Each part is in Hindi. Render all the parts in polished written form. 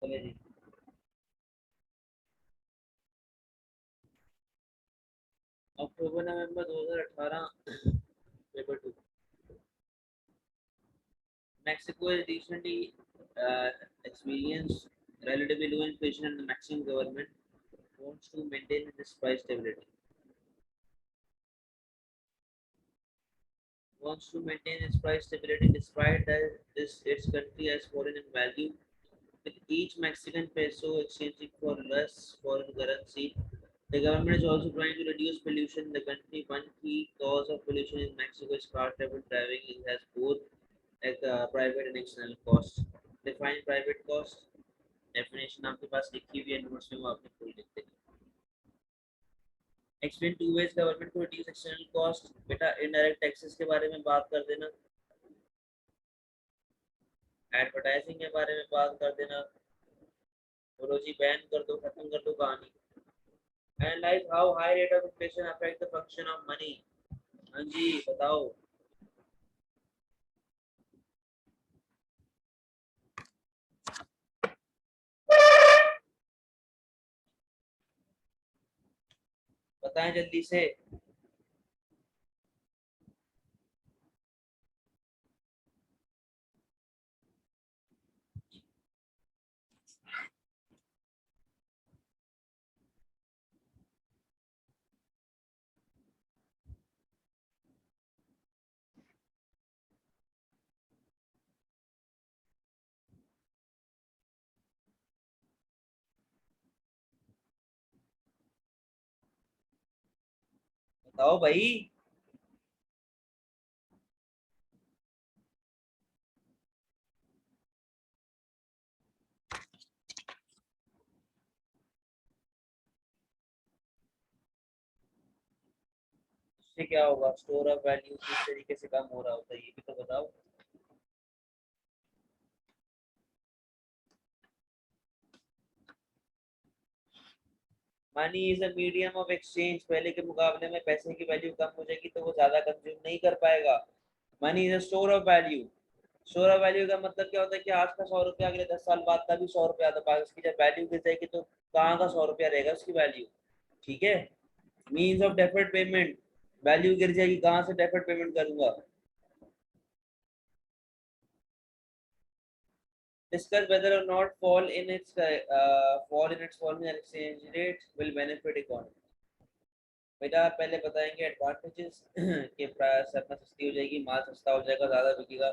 चले जी। अक्टूबर नवंबर 2018 paper 2। Mexico has recently experienced relatively low inflation and the Mexican government wants to maintain this price stability. Wants to maintain its price stability despite that its country has fallen in value, with each Mexican peso exchanging for less foreign currency. The government is also trying to reduce pollution in the country. One key cause of pollution in Mexico is car travel driving. It has both private and external costs. Define private cost. Definition आपके पास लिखी हुई है नोट्स में, वो आपने फुल लिख देनी। एक्सप्लेन टू वेज गवर्नमेंट को रिड्यूस एक्सटर्नल कॉस्ट। बेटा इनडायरेक्ट टैक्सेस के बारे में बात कर देना, एडवर्टाइजिंग के बारे में बात कर देना, बोलो जी बैन कर दो, खत्म कर दो कहानी। Analyse how high rate of inflation affect the function of money. हाँ जी बताओ। बताएं जल्दी से। बताओ भाई। इससे क्या होगा? स्टोर ऑफ वैल्यू किस तरीके से कम हो रहा होता है, ये भी तो बताओ। Money is a medium of exchange. पहले के मुकाबले में पैसे की वैल्यू कम हो जाएगी तो वो ज्यादा कंज्यूम नहीं कर पाएगा। Money is a store of value. Store of value का मतलब क्या होता है कि आज का 100 रुपया अगले 10 साल बाद का भी 100 रुपया आता है। उसकी जब वैल्यू गिर जाएगी तो कहाँ का 100 रुपया रहेगा उसकी वैल्यू। ठीक है। Means of deferred payment. Value गिर जाएगी, कहाँ से डेफर्ड पेमेंट करूंगा। Discuss whether or not fall in its foreign exchange rate will benefit economy। बेटा पहले बताएंगे एडवांटेजेस कि सरना सस्ती हो जाएगी, माल सस्ता हो जाएगा, ज्यादा बिकेगा।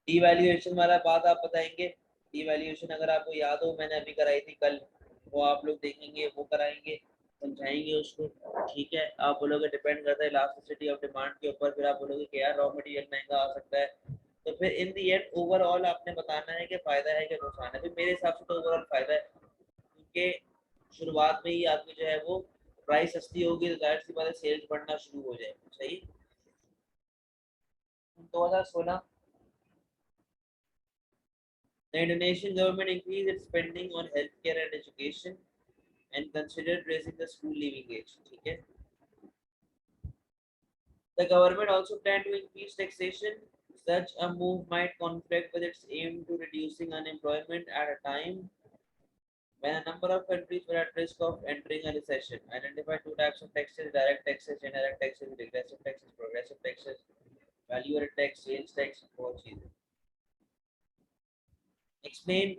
डीवैल्यूएशन वाला बात आप बताएंगे। डीवैल्यूएशन अगर आपको याद हो मैंने अभी कराई थी कल, वो आप लोग देखेंगे, वो कराएंगे, समझाएंगे उसको। ठीक है। आप बोलोगे डिपेंड करता है इलास्टिसिटी ऑफ डिमांड के ऊपर, फिर आप बोलोगे कि यार रॉ मटेरियल महंगा आ सकता है। तो फिर इन दी एंड ओवरऑल आपने बताना है कि फायदा है कि नुकसान है। फिर मेरे हिसाब से तो ओवरऑल फायदा है, क्योंकि शुरुआत में ही आदमी जो है वो प्राइस सस्ती होगी तो जाहिर सी बात है सेल्स बढ़ना शुरू हो जाए। सही। 2016 the Indonesian government increased its spending on healthcare and education and considered raising the school leaving age। ठीक है। The government also planned to increase taxation. Such a move might conflict with its aim to reducing unemployment at a time when a number of countries were at risk of entering a recession. Identify two types of taxes: direct taxes, indirect taxes, regressive taxes, progressive taxes, value added tax, sales tax, बहुत चीजें। Explain।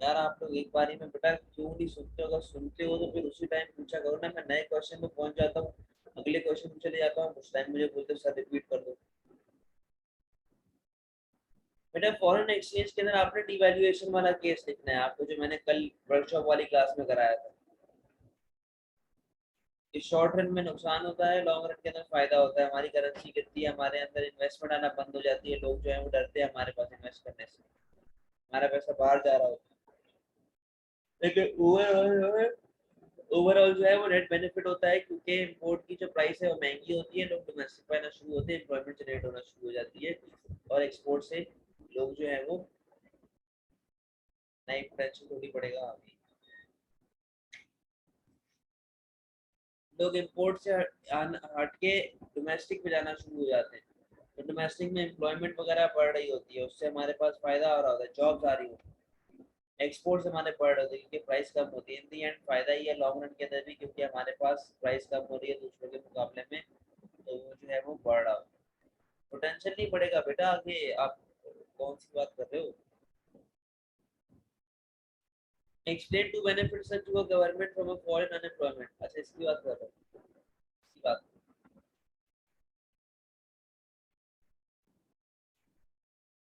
यार आप लोग एक बारी में बेटा क्यों नहीं सुनते हो? अगर सुनते हो तो फिर उसी टाइम पूछा करो ना। मैं नए क्वेश्चन में पहुंच जाता हूँ, अगले क्वेश्चन में चले जाता हूँ, उस टाइम मुझे बोलते सर रिपीट कर दो। बेटा फॉरेन एक्सचेंज के अंदर आपने डिवैल्यूएशन वाला केस लिखना है आपको, जो मैंने कल वर्कशॉप वाली क्लास में कराया था। कि शॉर्ट रन में नुकसान होता है, लॉन्ग रन के अंदर फायदा होता है। हमारी करेंसी गिरती है, हमारे अंदर इन्वेस्टमेंट आना बंद हो जाती है, लोग जो है वो डरते हैं हमारे पास इन्वेस्ट करने से, हमारा पैसा बाहर जा रहा होता है। लेकिन ओवरऑल ओवरऑल जो है वो नेट बेनिफिट होता है, क्योंकि इम्पोर्ट की जो प्राइस है वो महंगी होती है, लोग डोमेस्टिक पे आना शुरू होते हैं, एम्प्लॉयमेंट जनरेट होना शुरू हो जाती है, और एक्सपोर्ट से लोग जो है वो नई पोटेंशियल थोड़ी पड़ेगा अभी, लोग इम्पोर्ट से हट के डोमेस्टिक पे जाना शुरू हो जाते हैं। तो डोमेस्टिक में एम्प्लॉयमेंट वगैरह बढ़ रही होती है, उससे हमारे पास फायदा हो रहा होता है, जॉब्स आ रही होती है, एक्सपोर्ट्स हमारे बढ़ रहे होते हैं क्योंकि प्राइस कम होती है। इन दी एंड फायदा ही है लॉन्ग रन के अंदर भी, क्योंकि हमारे पास प्राइस कम हो रही है दूसरों के मुकाबले में, तो वो जो है वो बढ़ रहा है। पोटेंशियल नहीं बढ़ेगा बेटा आगे, आप कौन सी बात कर रहे हो? Explain two benefits to a government from a foreign unemployment, अच्छा इसकी बात कर रहे हो, इसकी बात।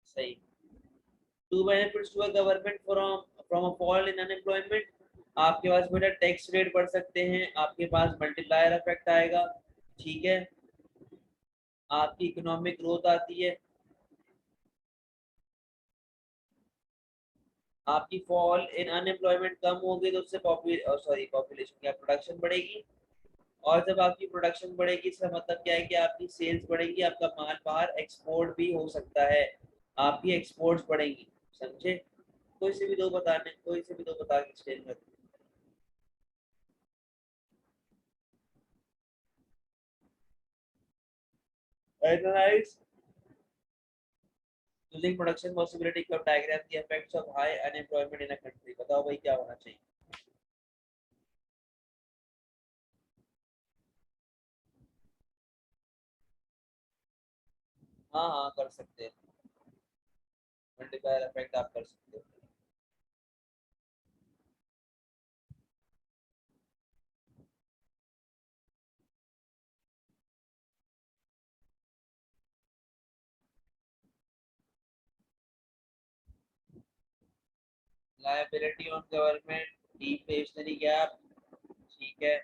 सही। Two benefits to a government from from a fall in unemployment, आपके पास बेटा टैक्स रेट बढ़ सकते हैं, आपके पास मल्टीप्लायर इफेक्ट आएगा, ठीक है, आपकी इकोनॉमिक ग्रोथ आती है, आपकी फॉल इन अनएम्प्लॉयमेंट कम होगी तो उससे पॉपुलेशन क्या प्रोडक्शन बढ़ेगी, और जब आपकी प्रोडक्शन बढ़ेगी इसका मतलब क्या है कि आपकी सेल्स बढ़ेगी, आपका माल बाहर एक्सपोर्ट भी हो सकता है, आपकी एक्सपोर्ट्स बढ़ेंगी। समझे? कोई से भी दो बताने, कोई से भी दो बता के एक्सप्लेन कर। Analyse using production possibility curve diagram the effects of high unemployment in a country, बताओ भाई क्या होना चाहिए? हाँ हाँ कर सकते हैं, मल्टीप्लायर इफेक्ट आप कर सकते हो। Liability on government, deflationary gap, ठीक है।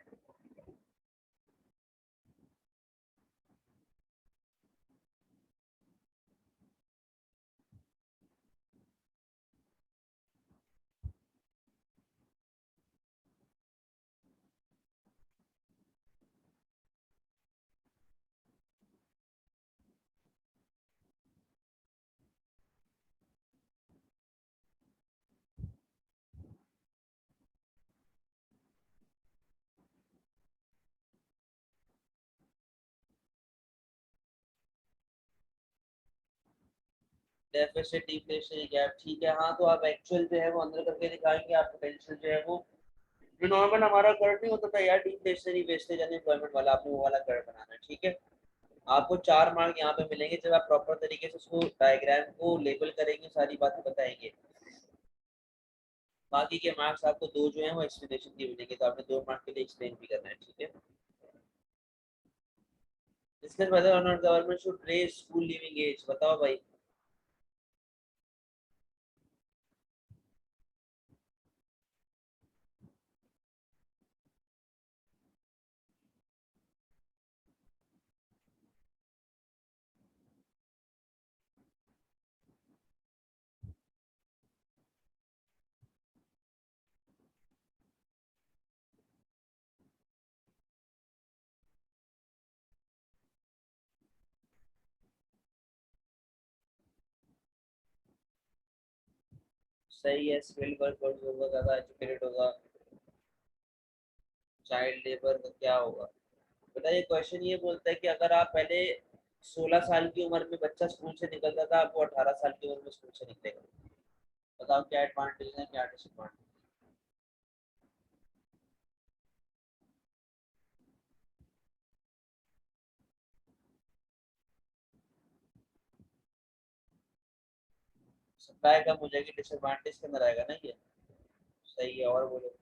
डेफिसिट डिफ्लेशनरी गैप, ठीक है, हाँ तो आप एक्चुअल जो है वो अंदर करके दिखाएंगे, आप पोटेंशियल जो है वो जो नॉर्मल हमारा कर्व नहीं होता था यार डिफ्लेशनरी वेस्टेज अनएम्प्लॉयमेंट वाला, आपको वो वाला कर्व बनाना है, ठीक है। आपको 4 मार्क यहाँ पे मिलेंगे जब आप प्रॉपर तरीके से उसको डायग्राम को लेबल करेंगे, सारी बातें बताएंगे। बाकी के मार्क्स आपको दो जो है वो एक्सप्लेनेशन के मिलेंगे, तो आपने 2 मार्क के लिए एक्सप्लेन भी करना है, ठीक है। Discuss whether or not government should raise school leaving age, बताओ भाई। सही है, स्किल्ड वर्क होगा, ज्यादा एजुकेटेड होगा, चाइल्ड लेबर का क्या होगा? पता है ये क्वेश्चन ये बोलता है कि अगर आप पहले 16 साल की उम्र में बच्चा स्कूल से निकलता था, आपको 18 साल की उम्र में स्कूल से निकलेगा, बताओ क्या एडवांटेज है क्या डिसएडवांटेज? सप्लाई कम हो जाएगी, डिसएडवांटेज के अंदर आएगा ना ये। सही है, और बोलो।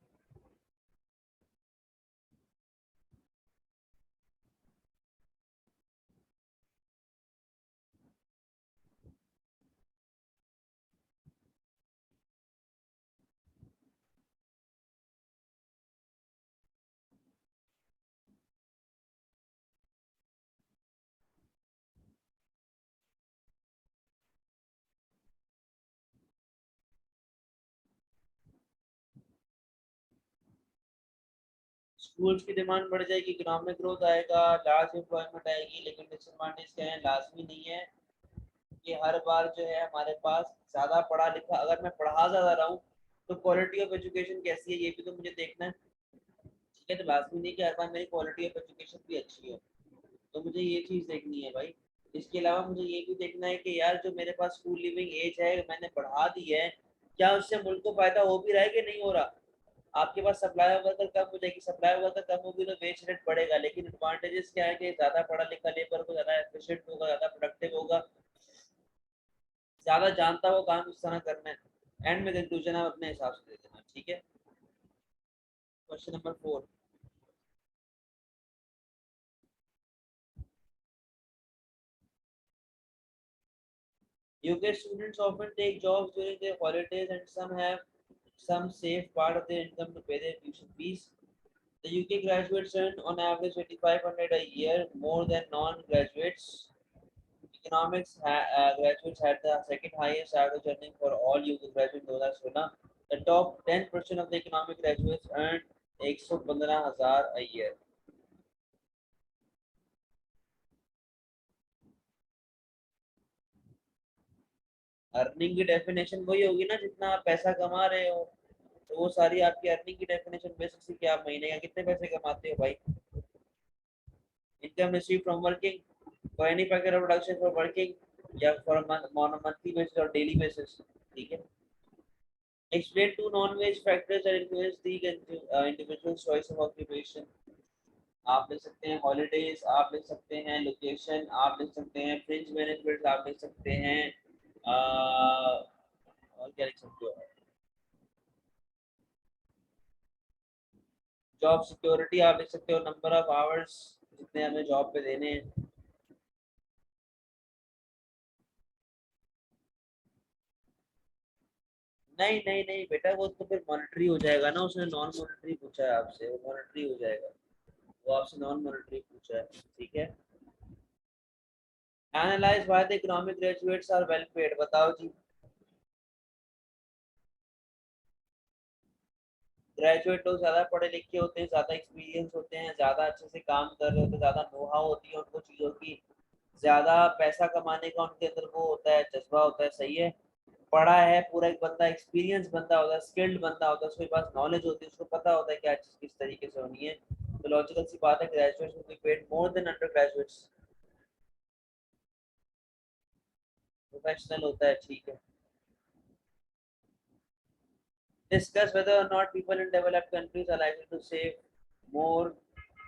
स्कूल्स की डिमांड बढ़ जाएगी, इकोनॉमिक ग्रोथ आएगा, लार्ज एम्प्लॉयमेंट आएगी, लेकिन डिसएडवांटेज क्या है, लाजमी नहीं है कि हर बार जो है हमारे पास ज्यादा पढ़ा लिखा, अगर मैं पढ़ा ज्यादा रहा हूँ तो क्वालिटी ऑफ एजुकेशन कैसी है ये भी तो मुझे देखना है, ठीक है। तो लाजमी नहीं कि हर बार मेरी क्वालिटी ऑफ एजुकेशन भी अच्छी हो, तो मुझे ये चीज देखनी है भाई। इसके अलावा मुझे ये भी देखना है कि यार जो मेरे पास स्कूल लिविंग एज है मैंने बढ़ा दी है, क्या उससे मुल्क को फायदा हो भी रहा है कि नहीं हो रहा। आपके पास सप्लाई वर्कर कम हो जाएगी, सप्लाई वर्कर कम होगी तो वेज रेट बढ़ेगा, लेकिन एडवांटेजेस क्या है कि ज्यादा पढ़ा लिखा लेबर को ज्यादा एफिशिएंट होगा, ज्यादा प्रोडक्टिव होगा, ज्यादा जानता हो काम उस तरह करना है। एंड में कंक्लूजन आप अपने हिसाब से दे देना, ठीक है। Question number 4। UK students often take jobs during their holidays and some have some safe part of their income to pay their tuition fees. The UK graduates earn on average 8,500 a year, more than non-graduates. Graduates had the second highest average earning for all UK graduates in 2016. The top 10% of the economic graduates earned 115,000 a year. Earning की डेफिनेशन वही होगी ना जितना आप पैसा कमा रहे हो, तो वो सारी आपकी अर्निंग की डेफिनेशन बेसिक सी कि आप महीने का कितने पैसे कमाते हो भाई। Income receive from working, for any packet of production for working या फॉर मंथली बेसिस और डेली बेसिस, ठीक है। Explain two non wage factors that influence the individual choice of occupation. आप लिख सकते हैं हॉलीडेज, आप लिख सकते हैं लोकेशन, आप लिख सकते हैं फ्रिंज बेनिफिट्स, आप लिख सकते हैं और क्या लिख सकते हो, जॉब सिक्योरिटी आप लिख सकते हो, नंबर ऑफ आवर्स जितने हमें जॉब पे देने हैं। नहीं नहीं नहीं बेटा, वो तो फिर मॉनेटरी हो जाएगा ना, उसने नॉन मॉनेटरी पूछा है आपसे, वो मॉनेटरी हो जाएगा, वो आपसे नॉन मॉनेटरी पूछा है, ठीक है। Analyse why the economic graduates are well paid, बताओ जी। ग्रेजुएट लोग ज्यादा पढ़े लिखे होते हैं, ज्यादा एक्सपीरियंस होते हैं, ज्यादा अच्छे से काम कर रहे होते हैं, ज्यादा नो हाउ होती है उनको चीजों की, ज्यादा पैसा कमाने का उनके अंदर वो होता है, जज्बा होता है, सही है। पढ़ा है पूरा एक बंदा, एक्सपीरियंस बंदा होता है, स्किल्ड बंदा होता है, उसके पास नॉलेज होती है, उसको पता होता है क्या चीज किस तरीके से होनी है, तो लॉजिकल सी बात है graduates will be paid more than under graduates. Professional होता है, ठीक है। Discuss whether or not people in developed countries are likely to save more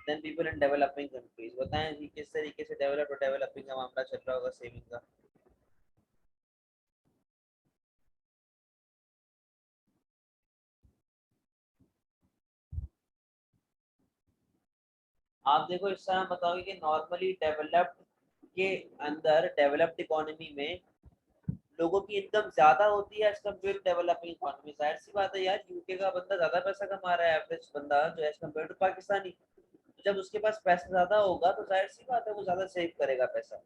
than people in developing countries। बताएं जी किस तरीके से डेवलप और डेवलपिंग का मामला चल रहा होगा सेविंग का। आप देखो इस तरह बताओगे कि नॉर्मली डेवलप्ड के अंदर, डेवलप्ड इकोनॉमी में लोगों की इनकम ज्यादा होती है as compared to developing economy. जाहिर सी बात है यार, यूके का बंदा ज्यादा पैसा कमा रहा है एवरेज बंदा जो एज कम्पेयर टू पाकिस्तानी। जब उसके पास पैसा ज्यादा होगा तो जाहिर सी बात है वो ज्यादा सेव करेगा पैसा,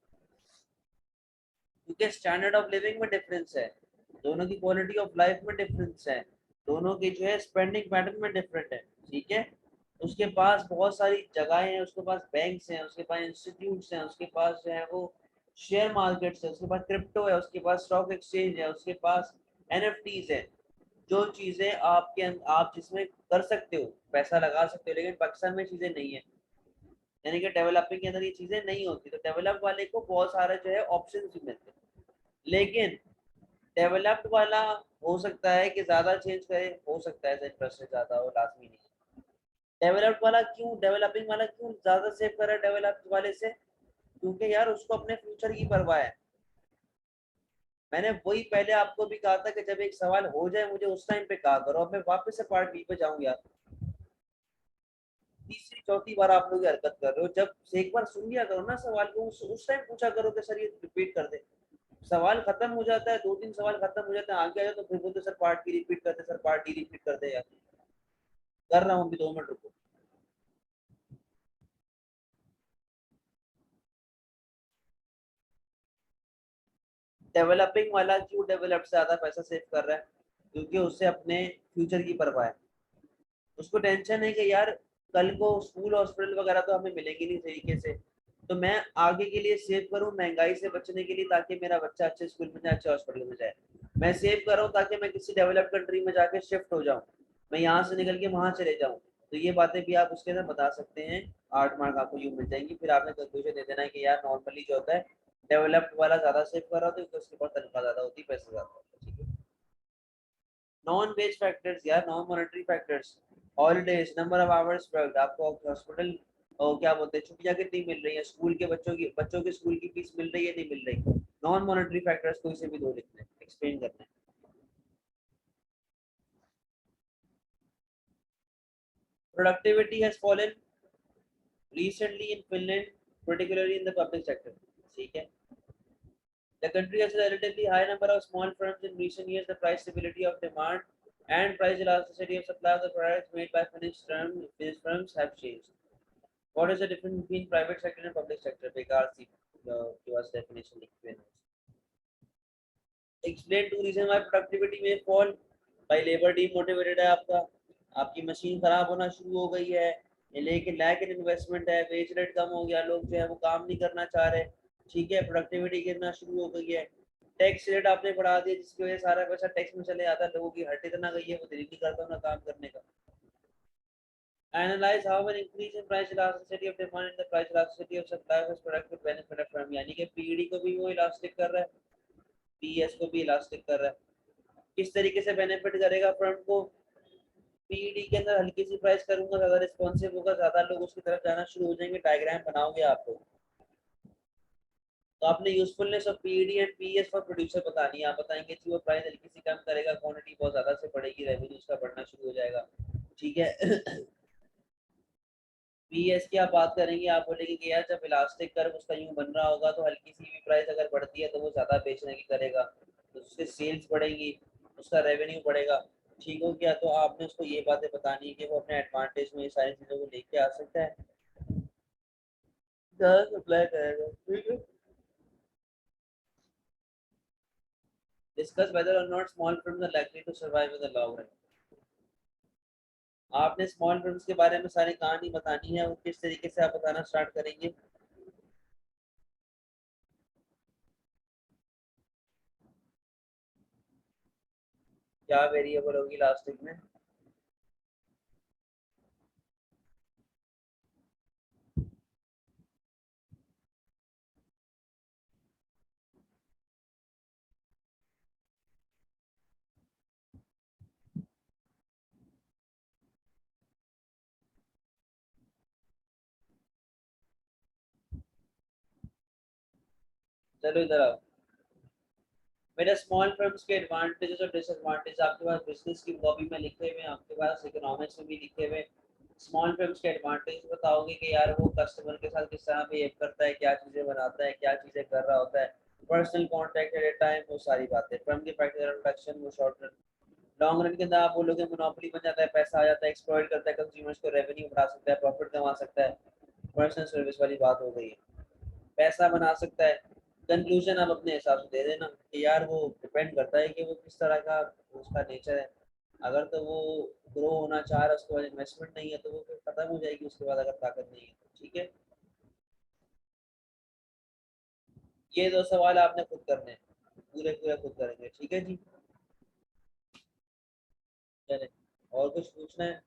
क्योंकि स्टैंडर्ड ऑफ लिविंग में डिफरेंस है, दोनों की क्वालिटी ऑफ लाइफ में डिफरेंस है, दोनों की जो है स्पेंडिंग पैटर्न में डिफरेंट है, ठीक है। उसके पास बहुत सारी जगहें हैं, उसके पास बैंक्स हैं, उसके पास इंस्टीट्यूट्स हैं, उसके पास जो है वो शेयर मार्केट्स है, उसके पास क्रिप्टो है, उसके पास स्टॉक एक्सचेंज है, उसके पास एनएफटीज है, जो चीजें आप जिसमें कर सकते हो पैसा लगा सकते हो, लेकिन पाकिस्तान में चीजें नहीं है, यानी कि डेवलपिंग के अंदर ये चीजें नहीं होती, तो डेवलप वाले को बहुत सारे जो है ऑप्शन भी मिलते हैं, लेकिन डेवलप्ड वाला हो सकता है कि ज्यादा चेंज करे, हो सकता है इंटरेस्ट ज्यादा हो, लाजमी नहीं। डेवलप्ड वाला क्यों, डेवलपिंग वाला क्यों ज्यादा सेव कर रहा है डेवलप्ड वाले से, क्योंकि यार उसको अपने फ्यूचर की परवाह है। मैंने वही पहले आपको भी कहा था कि जब एक सवाल हो जाए मुझे उस टाइम पे कहा करो, अब मैं वापस से पार्ट बी पे जाऊं यार, तीसरी चौथी बार आप लोग हरकत कर रहे हो, जब एक बार सुन लिया करो ना सवाल को, उस टाइम पूछा करो कि सर ये रिपीट कर दे। सवाल खत्म हो जाता है, दो तीन सवाल खत्म हो जाते हैं, आगे आ जाए तो फिर बोलते सर पार्ट बी रिपीट करते, सर पार्ट डी रिपीट करते यार। कर रहा हूँ अभी, 2 मिनट रुको। डेवलपिंग वाला क्यों डेवलप से ज्यादा पैसा सेव कर रहा है, क्योंकि उससे अपने फ्यूचर की परवाह है, उसको टेंशन है कि यार कल को स्कूल हॉस्पिटल वगैरह तो हमें मिलेंगे नहीं तरीके से, तो मैं आगे के लिए सेव करूं महंगाई से बचने के लिए, ताकि मेरा बच्चा अच्छे स्कूल में जाए, अच्छे हॉस्पिटल में जाए। मैं सेव कर रहा हूँ ताकि मैं किसी डेवलप्ड कंट्री में जाके शिफ्ट हो जाऊँ, मैं यहाँ से निकल के वहां चले जाऊँ। तो ये बातें भी आप उसके अंदर बता सकते हैं, 8 मार्क आपको यूं मिल जाएंगी, फिर आपने कंक्लूजन दे देना है कि यार नॉर्मली जो होता है डेवलप्ड वाला ज्यादा सेव कर रहा होता है क्योंकि उसके पास तनख्वाह ज्यादा होती है, पैसे ज्यादा होते हैं, ठीक है। नॉन वेज फैक्टर्स या non monetary factors, holidays, number of hours worked, आपको हॉस्पिटल और क्या बोलते हैं छुट्टियां कितनी मिल रही है, स्कूल के बच्चों की स्कूल की फीस मिल रही है नहीं मिल रही। नॉन मॉनेटरी फैक्टर्स कोई से भी दो लिखने एक्सप्लेन करना है। Productivity has fallen recently in Finland, particularly in the public sector, ठीक है। The country has a relatively high number of small firms. In recent years, the price stability of demand and price elasticity of supply of the products made by Finnish firms have changed. What is the difference between private sector and public sector? बेकार सी के पास definition लिखी हुई है। Explain two reasons why productivity may fall. भाई लेबर डीमोटिवेटेड है आपका, आपकी मशीन खराब होना शुरू हो गई है, लेकिन लैक इन इन्वेस्टमेंट है, वेज रेट कम हो गया, लोग जो है वो काम नहीं करना चाह रहे, ठीक है, प्रोडक्टिविटी गिरना शुरू हो गई है, टैक्स रेट आपने बढ़ा दिया जिसकी वजह से सारा पैसा टैक्स में चले जाता है, लोगों की हट इतना गई है वो दिल नहीं करता ना काम करने का। Analyze how an increase in price elasticity of demand and the price elasticity of supply of this product will benefit a firm, यानी कि पीडी को भी वो इलास्टिक कर रहा है, पीएस को भी इलास्टिक कर रहा है। किस तरीके से बेनिफिट करेगा फर्म को? पीडी के अंदर हल्की सी प्राइस करूंगा, ज्यादा रिस्पॉन्सिव होगा, ज्यादा लोग उसकी तरफ जाना शुरू हो जाएंगे, डायग्राम बनाओगे आपको तो आपने usefulness of PD and PS for producer बतानी है। आप बताएंगे कि वो प्राइस हल्की सी कम करेगा, क्वांटिटी बहुत ज्यादा से बढ़ेगी, रेवेन्यू उसका बढ़ना शुरू हो जाएगा, ठीक है। पीएस की आप बात करेंगे, आप बोलेंगे कि यार जब इलास्टिक कर्व उसका यूं बन रहा होगा तो हल्की सी भी प्राइस अगर बढ़ती है तो वो ज्यादा बेचने की करेगा, तो उससे सेल्स बढ़ेगी, उसका रेवेन्यू बढ़ेगा, ठीक हो गया। तो आपने उसको ये बातें बतानी है कि वो अपने एडवांटेज में ये सारी चीजों को लेके आ सकता है, ज्यादा सप्लाई करेगा, ठीक है। Discuss whether or not small firms are likely to survive in the long run. आपने स्मॉल फर्म्स के बारे में सारी कहानी बतानी है, वो किस तरीके से आप बताना स्टार्ट करेंगे। क्या वेरिएबल होगी लास्टिक में? चलो इधर आओ, मेरे स्मॉल फर्म्स के एडवांटेजेस और डिसएडवांटेज आपके पास बिजनेस की कॉपी में लिखे हुए हैं, आपके पास इकोनॉमिक्स में भी लिखे हुए। स्मॉल फर्म्स के एडवांटेज बताओगे कि यार वो कस्टमर के साथ किस तरह बिहेव करता है, क्या चीजें बनाता है, क्या चीजें कर रहा होता है, personal contact at A time, वो सारी बातें। फर्म के प्रैक्टिकल इंट्रोडक्शन, वो शॉर्ट रन लॉन्ग रन के अंदर आप बोलोगे मोनोपोली बन जाता है, पैसा आ जाता है, एक्सप्लॉइट करता है कंज्यूमर्स को, रेवेन्यू बढ़ा सकता है, प्रॉफिट कमा सकता है, पर्सनल सर्विस वाली बात हो गई है, पैसा बना सकता है। कंक्लूजन आप अपने हिसाब से दे देना कि यार वो डिपेंड करता है कि वो किस तरह का उसका नेचर है। अगर तो वो ग्रो होना चाह रहा है, उसके बाद इन्वेस्टमेंट नहीं है तो वो फिर खत्म हो जाएगी उसके बाद, अगर ताकत नहीं है तो, ठीक है। ये दो सवाल आपने खुद करने हैं, पूरे पूरे खुद करेंगे, ठीक है जी। चले, और कुछ पूछना है?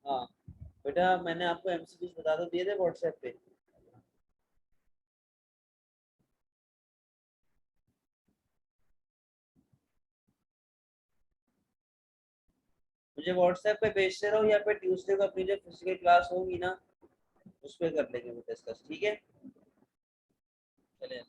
हाँ बेटा, मैंने आपको एमसीक्यूज बता दो दिए थे व्हाट्सएप पे। मुझे व्हाट्सएप पे भेजते रहो, या फिर ट्यूसडे को अपनी जो फिजिकल क्लास होगी ना उस पर कर लेंगे वो डिस्कस, ठीक है। चलिए।